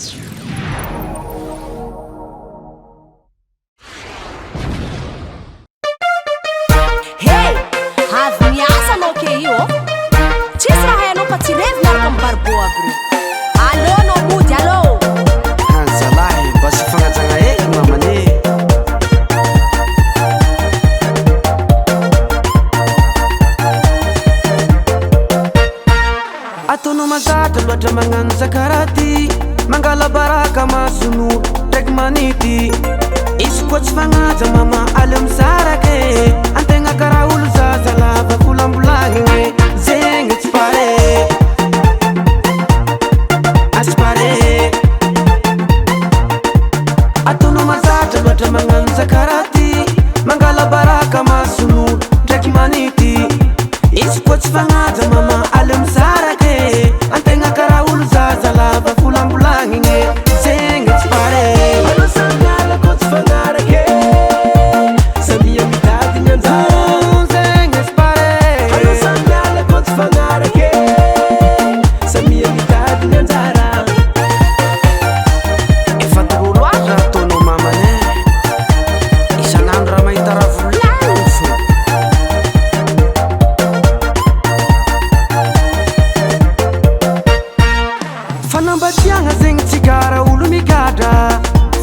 Hey, avy miasa anao ke io ô? Tsisy raha hainao fa tsy revy miaraka amin'ny barbo aby reo. Allô anao mody allô? Zalahy mba sy fagnajagna hely mamane. Ataonao mazatra loatra magnano zakaraty, mangala baraka masono ndraiky manity. Izy koa tsy fagnaja mama aly amizarake, antegna karaha olo zaza lava volambolagnigny. Zegny tsy pare, tsy pare. Ataonao mazatra loatra magnano zakaraty, mangala baraka masono ndraiky manity. Izy koa tsy fagnaja mama aly amizarake, antegna karaha olo zaza lava volambolagnigny. Zegny tsy pare. Anao samiala koa tsy fagnarake, samia mitady ny anjara. Zegny tsy pare. Anao samiala koa tsy fagnarake, samia mitady ny anjara. Efa toro loatra ataonao mamane, isan'andro raha mahita raha volagniny fo. Fanambadiagna zegny tsy kara olo migadra,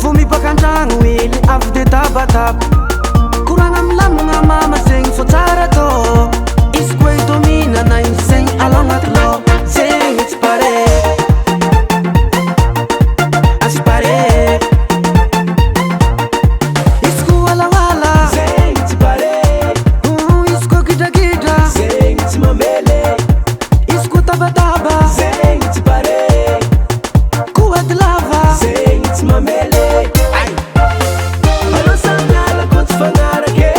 vo mibaka andragno hely avy de tabataba. Koragna milamagna mama zegny fô tsara tô, izy koa idominana igny zegny alao agnaty lô. Zegny tsy pare, tsy pare. Izy koa alaala, zegny tsy pare. Izy koa gidragidra, zegny tsy mamele. Izy koa tabataba, zegny tsy pare. Koa lava, zegny tsy mamele. Anao samiala koa tsy fagnarake,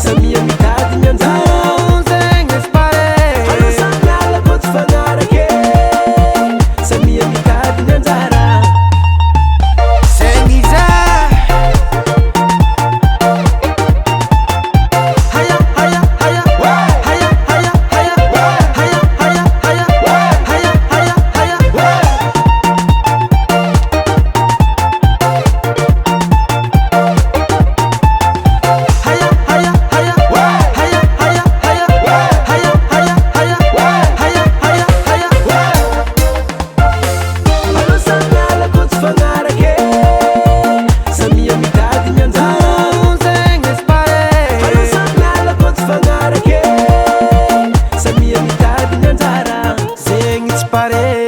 samia mitady ny anjara. Zegny tsy pare. Anao samiala koa tsy fagnarake, samia mitady ny anjara. Zegny zay. Haya, haya, haya. Haya, haya, haya. Haya, haya, haya. Haya, haya, haya. Haya, haya, haya. Haya, haya, haya. Haya, haya, haya. Haya, haya, haya. Anao samiala koa tsy fagnarake, samia mitady ny anjara. Zegny tsy pare. Anao samiala koa tsy fagnarake, samia mitady ny anjara. Zegny tsy pare.